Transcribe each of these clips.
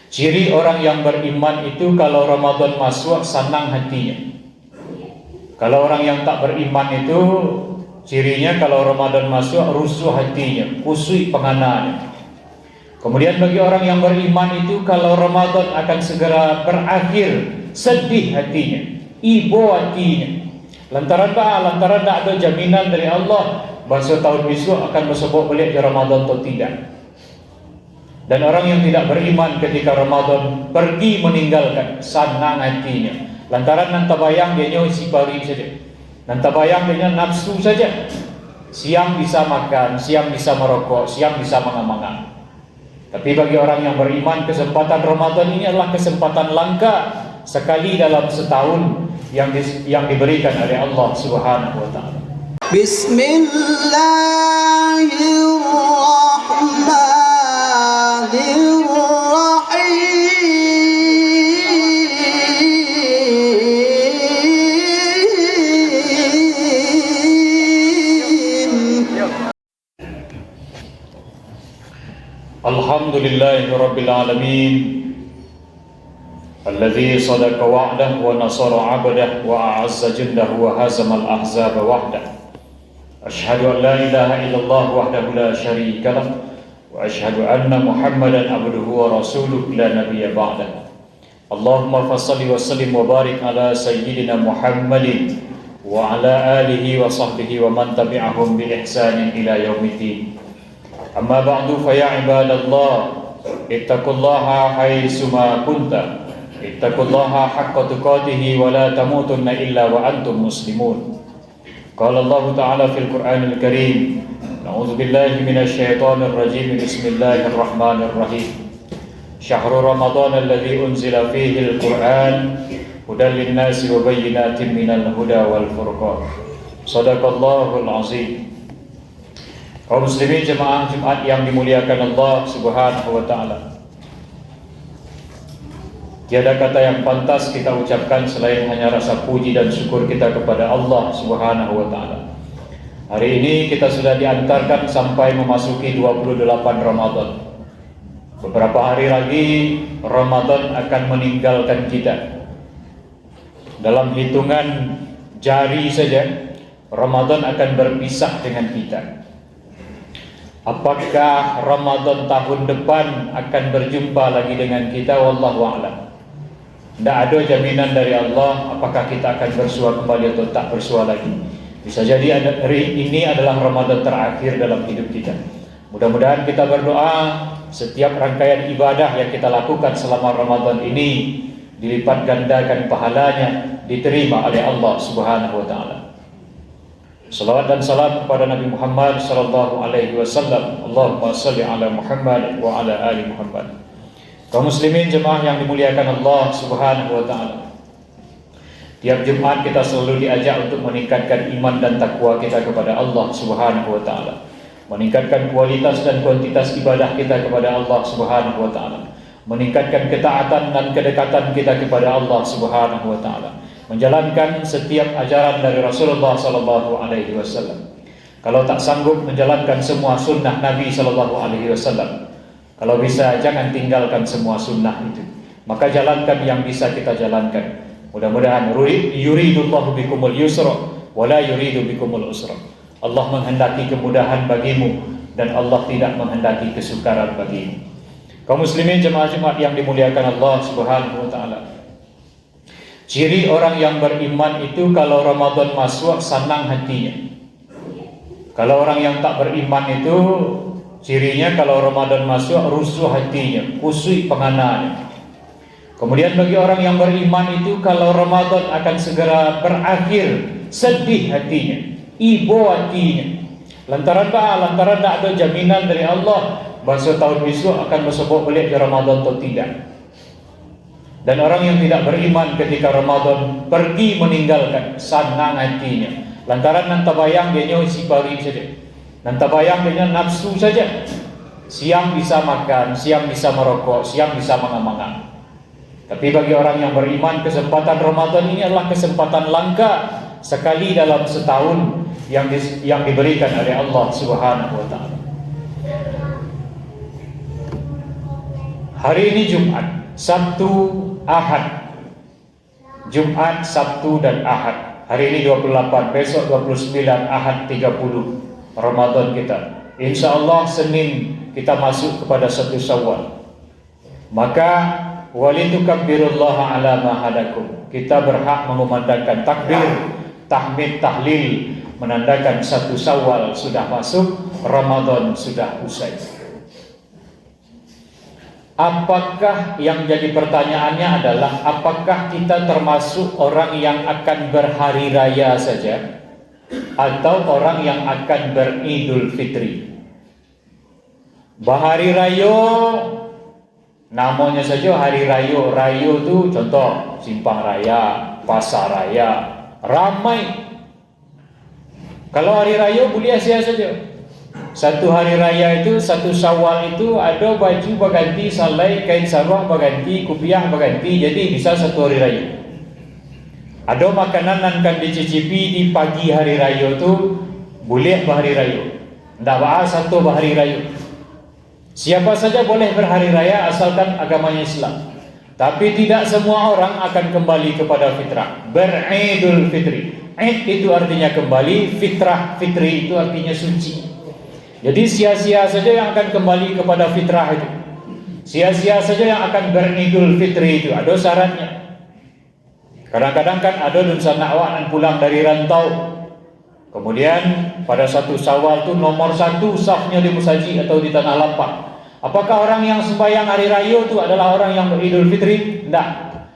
Ciri orang yang beriman itu kalau Ramadan masuk senang hatinya. Kalau orang yang tak beriman itu cirinya kalau Ramadan masuk rusuh hatinya, kusui pengananya. Kemudian bagi orang yang beriman itu kalau Ramadan akan segera berakhir, sedih hatinya, ibo hatinya. Lantaran tak ada jaminan dari Allah bahwa tahun besok akan bersebut balik di Ramadan atau tidak. Dan orang yang tidak beriman ketika Ramadan pergi meninggalkan, senang hatinya. Lantaran nan tabayang dia isi pari saja, nan tabayang dia nafsu saja. Siang bisa makan, siang bisa merokok, siang bisa mengamang. Tapi bagi orang yang beriman, kesempatan Ramadan ini adalah kesempatan langka sekali dalam setahun yang diberikan oleh Allah Subhanahu wa taala. Bismillahirrahmanirrahim. Alhamdulillahi Rabbil Alamin, alladhi sadaqa wa'dah wa nasara 'abdah wa a'azza jundahu wa hazama al-ahzaba wahdah. Ashhadu an la ilaha illallah wahdahu la syarika lah wa ashhadu anna Muhammadan abduhu wa rasuluhu la nabiyya ba'dah. Allahumma fassalli wa sallim wa barik ala sayyidina Muhammadin wa ala alihi wa sahbihi wa man tabi'ahum bi ihsanin ila yaumiddin. Amma ba'du fa ya ibadallah, ittaqullaha haitsuma kunta, ittaqullaha haqqa tuqatih wa la tamutunna illa wa antum muslimun. Qala Allah Ta'ala fil Qur'anil Karim, na'udzu billahi minasy syaithanir rajim, bismillahirrahmanirrahim. Syahrul Ramadan alladzi unzila fihi al-Qur'an hudan lin-nasi wa bayyinatin minal huda wal furqan. Shadaqallahul azim. Kaum muslimin jemaah Jumat yang dimuliakan Allah Subhanahu wa taala. Tiada kata yang pantas kita ucapkan selain hanya rasa puji dan syukur kita kepada Allah Subhanahu wa taala. Hari ini kita sudah diantarkan sampai memasuki 28 Ramadan. Beberapa hari lagi Ramadan akan meninggalkan kita. Dalam hitungan jari saja Ramadan akan berpisah dengan kita. Apakah Ramadan tahun depan akan berjumpa lagi dengan kita? Wallahu a'lam. Tidak ada jaminan dari Allah apakah kita akan bersua kembali atau tak bersua lagi. Bisa jadi hari ini adalah Ramadan terakhir dalam hidup kita. Mudah-mudahan kita berdoa setiap rangkaian ibadah yang kita lakukan selama Ramadan ini dilipat gandakan pahalanya, diterima oleh Allah Subhanahu wa taala. Salawat dan salam kepada Nabi Muhammad sallallahu alaihi wasallam. Allahumma shalli ala Muhammad wa ala ali Muhammad. Kaum muslimin jemaah yang dimuliakan Allah Subhanahu wa taala. Tiap Jumat kita selalu diajak untuk meningkatkan iman dan takwa kita kepada Allah Subhanahu wa taala. Meningkatkan kualitas dan kuantitas ibadah kita kepada Allah Subhanahu wa taala. Meningkatkan ketaatan dan kedekatan kita kepada Allah Subhanahu wa taala. Menjalankan setiap ajaran dari Rasulullah sallallahu alaihi wasallam. Kalau tak sanggup menjalankan semua sunnah Nabi sallallahu alaihi wasallam, kalau bisa jangan tinggalkan semua sunnah itu. Maka jalankan yang bisa kita jalankan. Mudah-mudahan yuridullahu bikumul yusra wa la yuridu bikumul usra. Allah menghendaki kemudahan bagimu dan Allah tidak menghendaki kesukaran bagimu. Kaum muslimin jemaah Jumat yang dimuliakan Allah Subhanahu wa taala. Ciri orang yang beriman itu kalau Ramadan masuk senang hatinya. Kalau orang yang tak beriman itu cirinya kalau Ramadan masuk rusuh hatinya, kusui pengananya. Kemudian bagi orang yang beriman itu kalau Ramadan akan segera berakhir, sedih hatinya, ibo hatinya. Lantaran tak ada jaminan dari Allah bahwa tahun besok akan bersebut balik di Ramadan atau tidak. Dan orang yang tidak beriman ketika Ramadan pergi meninggalkan, senang hatinya. Lantaran nan tabayang dia isi pari saja, nan tabayang dia nafsu saja. Siang bisa makan, siang bisa merokok, siang bisa mengamang. Tapi bagi orang yang beriman, kesempatan Ramadan ini adalah kesempatan langka sekali dalam setahun yang diberikan oleh Allah Subhanahu wa taala. Hari ini Jumat, Sabtu, Ahad. Jumat, Sabtu dan Ahad. Hari ini 28, besok 29, Ahad 30 Ramadan kita. Insya Allah Senin kita masuk kepada 1 Syawal. Maka walitukabbirullaha ala ma hadakum. Kita berhak mengumandangkan takbir, tahmid, tahlil, menandakan 1 Syawal sudah masuk, Ramadan sudah usai. Apakah yang jadi pertanyaannya adalah apakah kita termasuk orang yang akan berhari raya saja atau orang yang akan beridul fitri? Bahari rayo namanya saja hari rayo. Rayo itu contoh Simpang Raya, Pasar Raya, ramai. Kalau hari rayo boleh sia saja. Satu hari raya itu, 1 Syawal itu ada baju berganti, salai, kain sarung berganti, kupiah berganti, jadi bisa 1 hari raya. Ada makanan yang akan dicicipi di pagi hari raya itu boleh berhari raya. Tidak bahas 1 berhari raya. Siapa saja boleh berhari raya asalkan agamanya Islam. Tapi tidak semua orang akan kembali kepada fitrah. Beridul fitri. Id itu artinya kembali, fitrah, fitri itu artinya suci. Jadi sia-sia saja yang akan kembali kepada fitrah itu. Sia-sia saja yang akan beridul fitri itu. Ada syaratnya. Kadang-kadang kan ada dunsana awak yang pulang dari rantau. Kemudian pada 1 Syawal itu nomor 1 safnya di musaji atau di tanah lapang. Apakah orang yang sembahyang hari raya itu adalah orang yang beridul fitri? Tidak.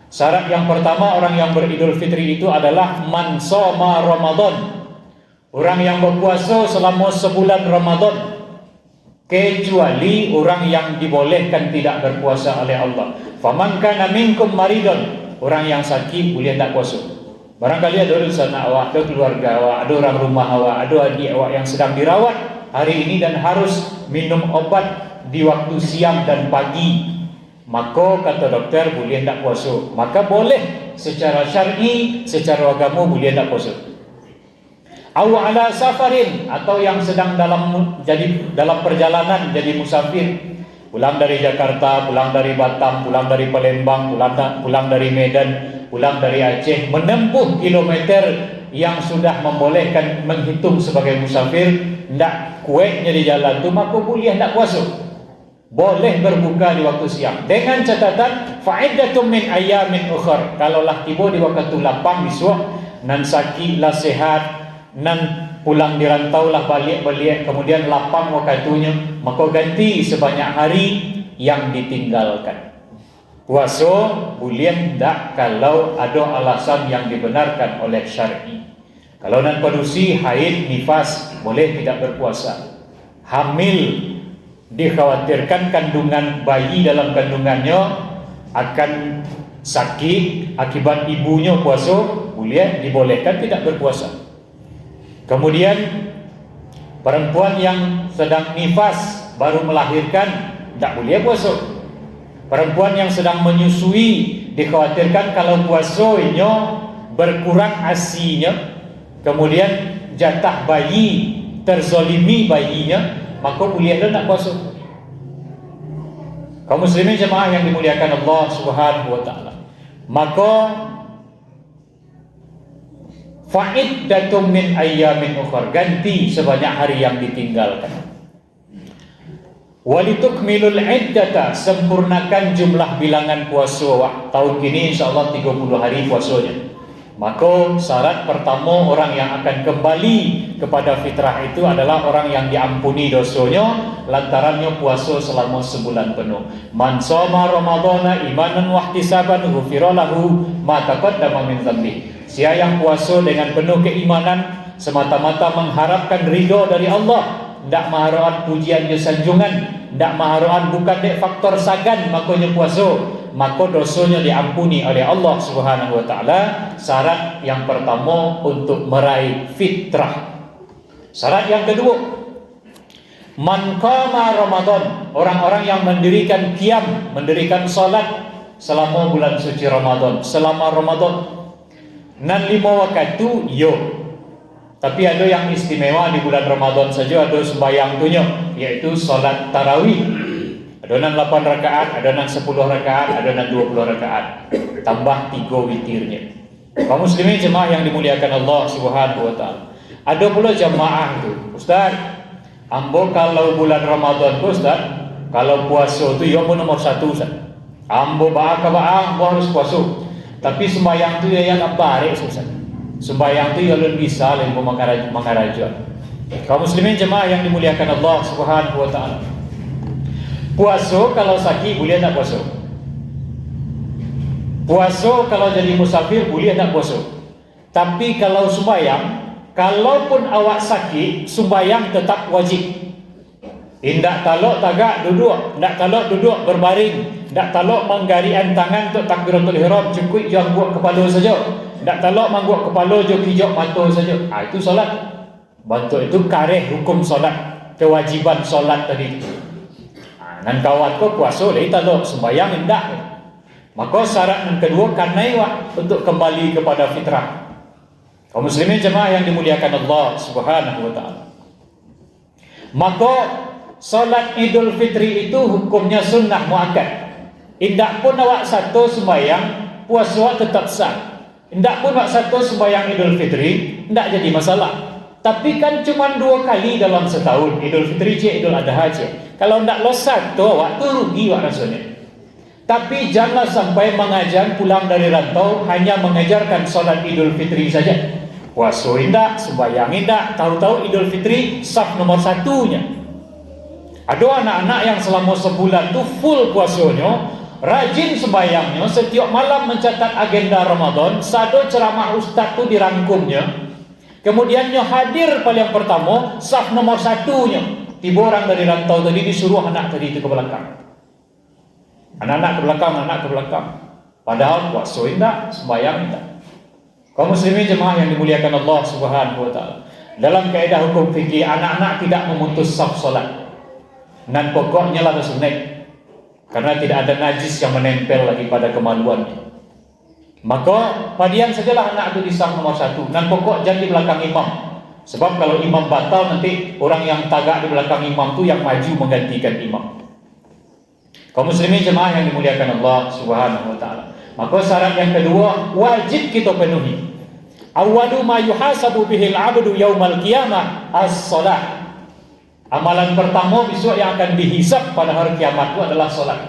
Syarat yang pertama orang yang beridul fitri itu adalah man shoma Ramadan. Orang yang berpuasa selama sebulan Ramadan, kecuali orang yang dibolehkan tidak berpuasa oleh Allah. Faman kana minkum maridun, orang yang sakit boleh tak puasa. Barangkali ada urusan awak, ada keluarga awak, ada orang rumah awak, ada adik awak yang sedang dirawat hari ini dan harus minum obat di waktu siang dan pagi. Maka kata dokter boleh tak puasa. Maka boleh secara syar'i, secara agama boleh tak puasa. Aw ala safarin, atau yang sedang dalam perjalanan jadi musafir, pulang dari Jakarta, pulang dari Batam, pulang dari Palembang, pulang dari Medan, pulang dari Aceh, menempuh kilometer yang sudah membolehkan menghitung sebagai musafir, tidak kuatnya di jalan itu, maka boleh tidak puasa. Boleh berbuka di waktu siang dengan catatan fa'iddatum min ayyamin ukhar. Kalaulah tiba di waktu lapang besok, nan sakit lah sehat, nan pulang di rantau lah balik, kemudian lapang waktunya, maka ganti sebanyak hari yang ditinggalkan. Puasa boleh tak kalau ada alasan yang dibenarkan oleh syar'i. Kalau nan padusi, haid, nifas, boleh tidak berpuasa. Hamil, dikhawatirkan kandungan bayi dalam kandungannya akan sakit akibat ibunya puasa, boleh dibolehkan tidak berpuasa. Kemudian perempuan yang sedang nifas baru melahirkan tak boleh puasa. Perempuan yang sedang menyusui dikhawatirkan kalau puasanya berkurang asinya, kemudian jatah bayi terzolimi bayinya, maka boleh dah nak puasa. Kaum muslimin jemaah yang dimuliakan Allah Subhanahu wa taala. Maka fa'iddatum min ayyamin ukhar, ganti sebanyak hari yang ditinggalkan. Walitukmilul iddata, sempurnakan jumlah bilangan puasa. Tahun ini insyaallah 30 hari puasanya. Maka syarat pertama orang yang akan kembali kepada fitrah itu adalah orang yang diampuni dosanya lantarannya puasa selama sebulan penuh. Man shoma ramadhana imanan wa ihtisaban ghufira lahu ma taqaddama min dzambi. Siapa yang puasa dengan penuh keimanan semata-mata mengharapkan ridha dari Allah, tidak mengharapkan pujian dan sanjungan, tidak mengharapkan bukan dek faktor sagan makanya puasa, maka dosanya diampuni oleh Allah Subhanahu wa taala. Syarat yang pertama untuk meraih fitrah. Syarat yang kedua, man qama Ramadan, orang-orang yang mendirikan qiyam, mendirikan salat selama bulan suci Ramadan, selama Ramadan. Nan 5 waktu yo. Tapi ada yang istimewa di bulan Ramadan saja, ada sembahyang tunya, yaitu salat tarawih. Adonan 8 rakaat, adonan 10 rakaat, adonan 20 rakaat. Tambah 3 witirnya. Kaum muslimin jemaah yang dimuliakan Allah Subhanahu wa taala. Ada pula jemaah itu, Ustaz, ambo kalau bulan Ramadan tu Ustaz, kalau puasa tu ya nomor 1 Ustaz. Ambo ambo harus puasa. Tapi sembahyang tu ya yang barik Ustaz. Sembahyang tu ya lebih bisa lembu mangaraja. Kaum muslimin jemaah yang dimuliakan Allah Subhanahu wa taala. Puasa kalau sakit boleh tak puasa? Puasa kalau jadi musafir boleh tak puasa? Tapi kalau sembahyang, kalaupun awak sakit, sembahyang tetap wajib. Indak talok tagak duduk, ndak talok duduk berbaring, ndak talok menggarian tangan untuk takbiratul ihram, cukup yang buat kepala saja. Ndak talok mangguak kepala jo kijok mata saja. Itu solat. Bantu itu kareh hukum solat, kewajiban solat tadi. Nan kawat ko puasa lagi talok sembahyang indak. Maka syarat yang kedua karena untuk kembali kepada fitrah. Kaum muslimin jemaah yang dimuliakan Allah Subhanahu wa taala. Maka solat Idul Fitri itu hukumnya sunnah muakkad. Indak pun awak satu sembahyang, puasa tetap sah. Indak pun awak satu sembahyang Idul Fitri, indak jadi masalah. Tapi kan cuma 2 kali dalam setahun, Idul Fitri je, Idul Adha je. Kalau ndak lo satu awak tu rugi awak rasanya. Tapi jangan sampai mengajar pulang dari rantau hanya mengajarkan solat Idul Fitri saja. Puasa indak, sembahyang indak, tahu-tahu Idul Fitri saf nomor 1-nya. Ada anak-anak yang selama sebulan tu full puasanya, rajin sembahyangnya, setiap malam mencatat agenda Ramadan, sado ceramah ustaz tu dirangkumnya. Kemudiannya hadir paling pertama, saf nomor 1-nya. Tiba orang dari rantau tadi disuruh anak tadi itu ke belakang. Anak-anak ke belakang. Padahal puasa indak, sembahyang indak. Kaum muslimin jemaah yang dimuliakan Allah Subhanahu wa taala. Dalam kaidah hukum fikih, anak-anak tidak memutus saf solat. Dan pokoknya lah sunat. Karena tidak ada najis yang menempel lagi pada kemaluannya. Maka padian sajalah anak itu di saf nomor 1. Dan pokok jangan di belakang imam. Sebab kalau imam batal nanti orang yang tagak di belakang imam tu yang maju menggantikan imam. Kaum muslimin jemaah yang dimuliakan Allah Subhanahu wa taala. Maka syarat yang kedua wajib kita penuhi. Awwalu ma yuhasabu bihil 'abdu yaumal qiyamah as-shalah. Amalan pertama besok yang akan dihisab pada hari kiamat itu adalah solat.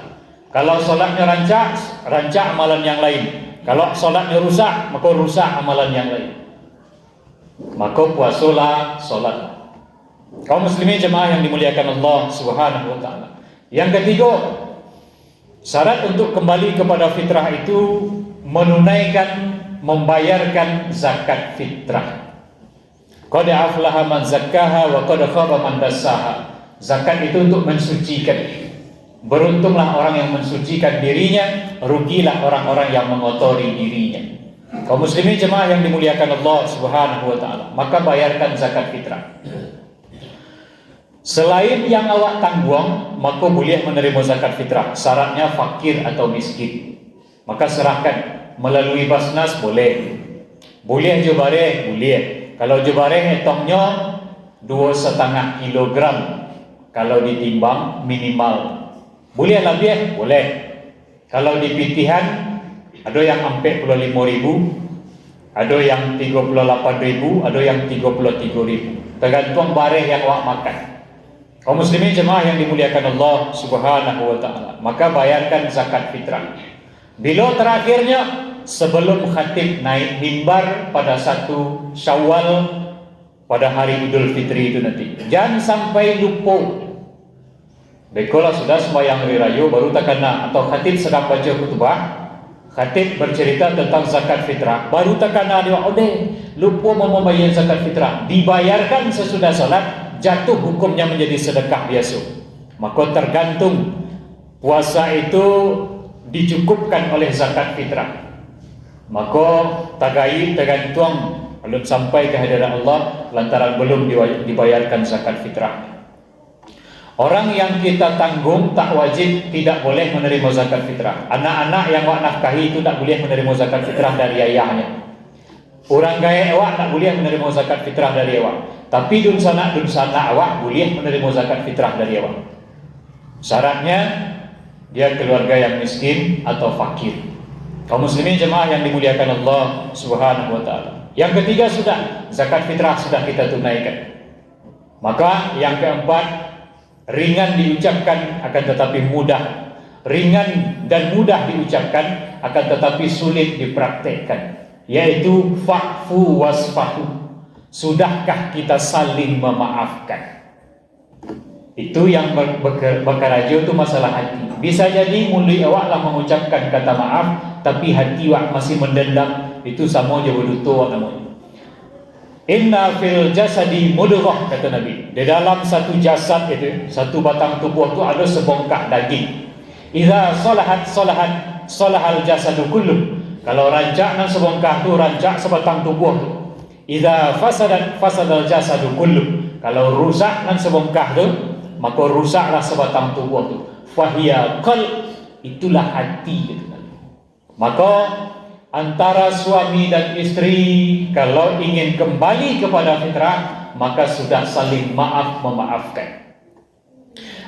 Kalau solatnya rancak amalan yang lain. Kalau solatnya rusak, maka rusak amalan yang lain. Maka puasalah, solat. Kaum muslimin jemaah yang dimuliakan Allah Subhanahu wa taala. Yang ketiga, syarat untuk kembali kepada fitrah itu menunaikan, membayarkan zakat fitrah. Qad aflaha man zakkaha wa qad khaba man dassaha. Zakat itu untuk mensucikan. Beruntunglah orang yang mensucikan dirinya, rugilah orang-orang yang mengotori dirinya. Kaum muslimin jemaah yang dimuliakan Allah Subhanahu wa taala, maka bayarkan zakat fitrah. Selain yang awak tanggung, maka boleh menerima zakat fitrah. Syaratnya fakir atau miskin. Maka serahkan melalui Basnas boleh. Boleh jubareh, boleh. Kalau jubareh etongnya 2,5 kilogram. Kalau ditimbang minimal. Boleh lebih, boleh. Kalau di pitihan ada yang 45.000, ada yang 38.000, ada yang 33.000. Tergantung bareh yang awak makan. Kaum muslimin jemaah yang dimuliakan Allah Subhanahu wa taala, maka bayarkan zakat fitrah. Bila terakhirnya sebelum khatib naik mimbar pada 1 Syawal pada hari Idul Fitri itu nanti. Jangan sampai lupa. Bekola sudah sembahyang hari raya baru tak kena, atau khatib sedang baca khutbah, khatib bercerita tentang zakat fitrah, baru tak kena dia lupa membayar zakat fitrah. Dibayarkan sesudah salat, jatuh hukumnya menjadi sedekah biasa. Maka tergantung puasa itu dicukupkan oleh zakat fitrah. Maka tagai tergantung belum sampai ke hadirat Allah lantaran belum dibayarkan zakat fitrah. Orang yang kita tanggung tak wajib, tidak boleh menerima zakat fitrah. Anak-anak yang awak nafkahi itu tak boleh menerima zakat fitrah dari ayahnya. Orang gaya awak tak boleh menerima zakat fitrah dari awak. Tapi dun sana awak boleh menerima zakat fitrah dari awak. Syaratnya dia keluarga yang miskin atau fakir. Kaum muslimin jemaah yang dimuliakan Allah Subhanahu wa taala. Yang ketiga sudah zakat fitrah sudah kita tunaikan. Maka yang keempat, ringan diucapkan akan tetapi mudah. Ringan dan mudah diucapkan akan tetapi sulit dipraktekkan, yaitu fa'fu wasfahu. Sudahkah kita saling memaafkan? Itu yang berkarajo itu masalah hati. Bisa jadi mulut awak lah mengucapkan kata maaf, tapi hati awak masih mendendam. Itu sama je berduto namanya. Inna fil jasadi mudghah, kata Nabi. Di dalam satu jasad itu, satu batang tubuh itu ada sebongkah daging. Idza salahal jasadu kullu. Kalau rancak nan sebongkah tu rancak sebatang tubuh tu. Idza fasadal jasadu kullu. Kalau rusak nan sebongkah tu, maka rusaklah sebatang tubuh tu. Fahiya qalb, itulah hati, kata Nabi. Maka antara suami dan istri kalau ingin kembali kepada fitrah, maka sudah saling maaf memaafkan.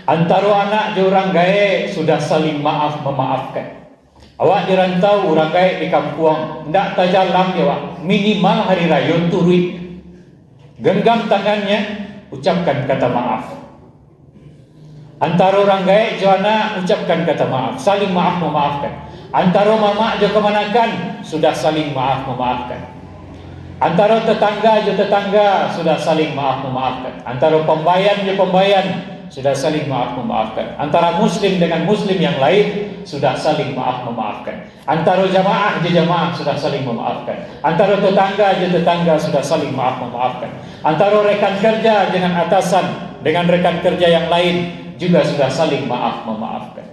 Antara anak di orang gaib sudah saling maaf memaafkan. Awak dirantau orang gaib di kampung, ndak tajalam dia awak. Minimal hari raya turut genggam tangannya, ucapkan kata maaf. Antara orang gaib je anak, ucapkan kata maaf, saling maaf memaafkan. Antara mamak je kemanakan, sudah saling maaf memaafkan. Antara tetangga je tetangga, sudah saling maaf memaafkan. Antara pembayan je pembayan, sudah saling maaf memaafkan. Antara muslim dengan muslim yang lain, sudah saling maaf memaafkan. Antara jamaah je jamaah, sudah saling memaafkan. Antara tetangga je tetangga, sudah saling maaf memaafkan. Antara rekan kerja dengan atasan, dengan rekan kerja yang lain, juga sudah saling maaf memaafkan.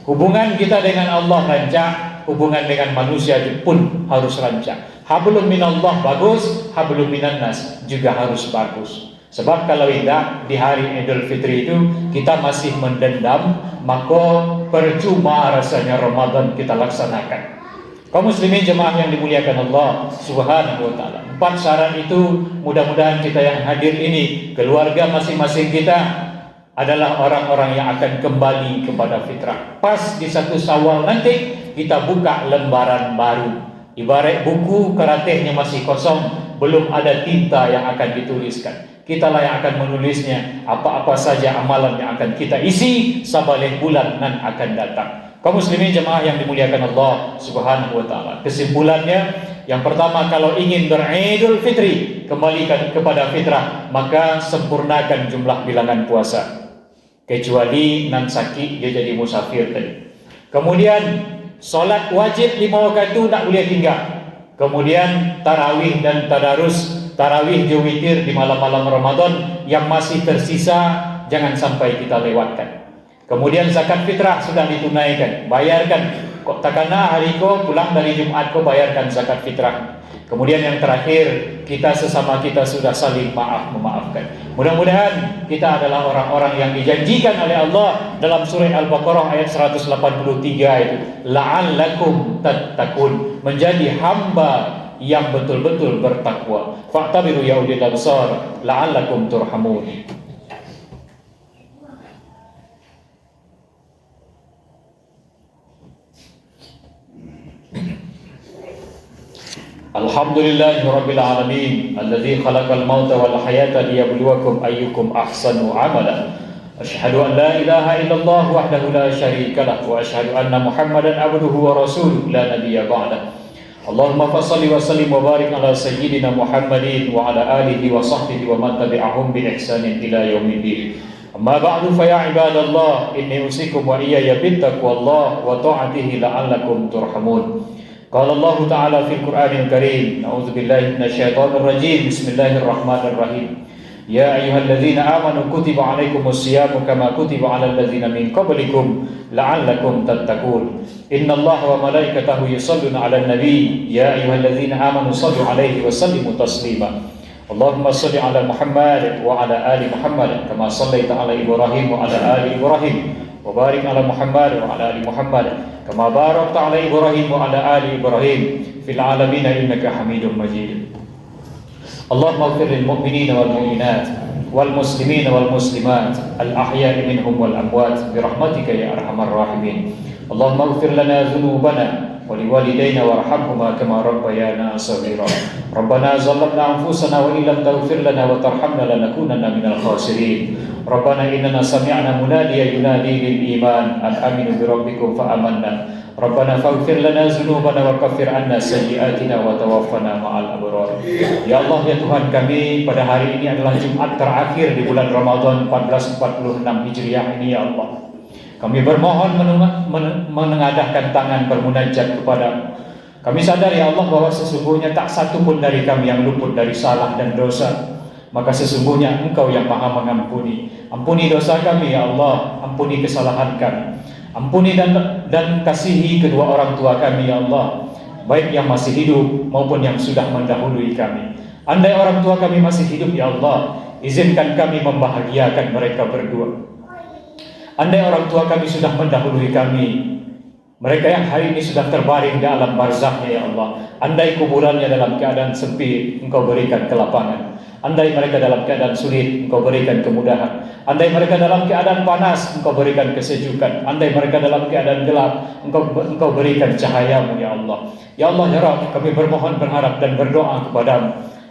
Hubungan kita dengan Allah rancak, hubungan dengan manusia pun harus rancak. Hablum minallah bagus, hablum minan nas juga harus bagus. Sebab kalau tidak di hari Idul Fitri itu kita masih mendendam, maka percuma rasanya Ramadan kita laksanakan. Kaum muslimin jemaah yang dimuliakan Allah Subhanahu wa taala. 4 syarat itu mudah-mudahan kita yang hadir ini, keluarga masing-masing kita adalah orang-orang yang akan kembali kepada fitrah. Pas di 1 Syawal nanti kita buka lembaran baru. Ibarat buku karatehnya masih kosong, belum ada tinta yang akan dituliskan. Kitalah yang akan menulisnya, apa-apa saja amalan yang akan kita isi sabalik bulan nan akan datang. Kaum muslimin jemaah yang dimuliakan Allah Subhanahu wa taala. Kesimpulannya, yang pertama, kalau ingin beridul fitri, kembalikan kepada fitrah, maka sempurnakan jumlah bilangan puasa. Kecuali nan sakit dia jadi musafir tadi. Kemudian solat wajib 5 waktu tak boleh tinggal. Kemudian tarawih dan tadarus, tarawih je witir di malam-malam Ramadan yang masih tersisa jangan sampai kita lewatkan. Kemudian zakat fitrah sudah ditunaikan, bayarkan. Kok takana hari ko pulang dari Jumat ko bayarkan zakat fitrah. Kemudian yang terakhir, kita sesama kita sudah saling maaf memaafkan. Mudah-mudahan kita adalah orang-orang yang dijanjikan oleh Allah dalam surah Al-Baqarah ayat 183 itu, la'allakum tattaqun, menjadi hamba yang betul-betul bertakwa. Fa'tabiru ya ulil absar la'allakum turhamun. Alhamdulillahi rabbil alamin alladzi khalaqal mauta wal hayata liyabluwakum ayyukum ahsanu amala. Asyhadu an la ilaha illallah wahdahu la syarika lah wa asyhadu anna Muhammadan abduhu wa rasuluhu la nabiyya ba'dah. Allahumma fassalli wa sallim wa barik ala sayyidina Muhammadin wa ala alihi wa sahbihi wa man tabi'ahum bi ihsanin ila yaumiddin. Amma ba'du fa ya ibadallah inni usikum wa iyaya bittaqwallah wa ta'atihi la'allakum turhamun. قال الله تعالى في القرآن الكريم أعوذ بالله من الشيطان الرجيم بسم الله الرحمن الرحيم يا أيها الذين آمنوا كتب عليكم الصيام كما كتب على الذين من قبلكم لعلكم تتقون إن الله وملائكته يصلون على النبي يا أيها الذين آمنوا صلوا عليه وسلموا تسليما اللهم صل على محمد وعلى آل محمد كما صليت على إبراهيم وعلى آل إبراهيم وبارك على محمد وعلى آل محمد كما باركت على إبراهيم وعلى آل إبراهيم في العالمين إنك حميد مجيد اللهم اغفر للمؤمنين والمؤمنات والمسلمين والمسلمات الأحياء منهم والأموات برحمتك يا أرحم الراحمين. اللهم اغفر لنا ذنوبنا ولوالدينا وارحمهما كما ربيانا صغيرا. ربنا ظلمنا أنفسنا وإن لم تغفر لنا وترحمنا لنكونن من الخاسرين. ربنا إننا سمعنا مناديا ينادي للإيمان أن آمنوا بربكم فآمنا. ربنا فاغفر لنا ذنوبنا وكفر عنا سيئاتنا وتوفنا مع الأبرار. Ya Allah, ya Tuhan kami, pada hari ini adalah Jumat terakhir di bulan Ramadan 1446 Hijriah ini ya Allah. Kami bermohon menengadahkan tangan bermunajat kepada-Mu. Kami sadar ya Allah bahwa sesungguhnya tak satu pun dari kami yang luput dari salah dan dosa. Maka sesungguhnya Engkau yang Maha mengampuni. Ampuni dosa kami ya Allah, ampuni kesalahan kami. Ampuni dan kasihi kedua orang tua kami ya Allah, baik yang masih hidup maupun yang sudah mendahului kami. Andai orang tua kami masih hidup ya Allah, izinkan kami membahagiakan mereka berdua. Andai orang tua kami sudah mendahului kami, mereka yang hari ini sudah terbaring di alam barzahnya ya Allah, andai kuburannya dalam keadaan sempit, Engkau berikan kelapangan. Andai mereka dalam keadaan sulit, Engkau berikan kemudahan. Andai mereka dalam keadaan panas, Engkau berikan kesejukan. Andai mereka dalam keadaan gelap, Engkau berikan cahaya-Mu ya Allah. Ya Allah ya Rabb, kami bermohon, berharap dan berdoa kepada-Mu.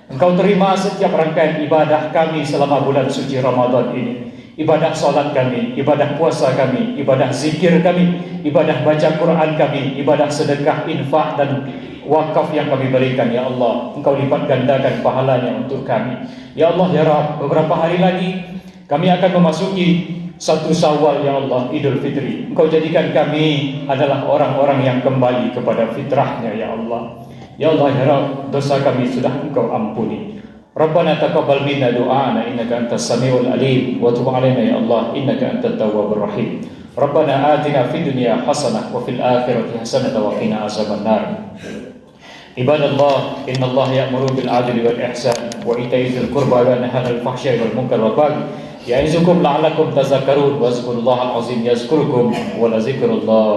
Engkau terima setiap rangkaian ibadah kami selama bulan suci Ramadan ini. Ibadah salat kami, ibadah puasa kami, ibadah zikir kami, ibadah baca Quran kami, ibadah sedekah, infak dan wakaf yang kami berikan ya Allah. Engkau lipat gandakan pahalanya untuk kami. Ya Allah ya Rabb, beberapa hari lagi kami akan memasuki 1 Syawal ya Allah, Idul Fitri. Engkau jadikan kami adalah orang-orang yang kembali kepada fitrahnya ya Allah. Ya Allah ya Rabb, dosa kami sudah Engkau ampuni. Rabbana taqabbal minna du'ana innaka antas samiul alim wa tub 'alaina ya Allah innaka antat tawwabur rahim. Rabbana atina fid dunya hasanah wa fil akhirati hasanah wa qina azabannar. Ibadallah, innallaha ya'muru bil 'adli wal ihsan wa ita'i dzil qurba wa yanha 'anil fahsya'i wal munkar wal baghi ya'izukum la'allakum tadhakkarun wa zkurullahal 'azim yazkurkum wa la zikrullah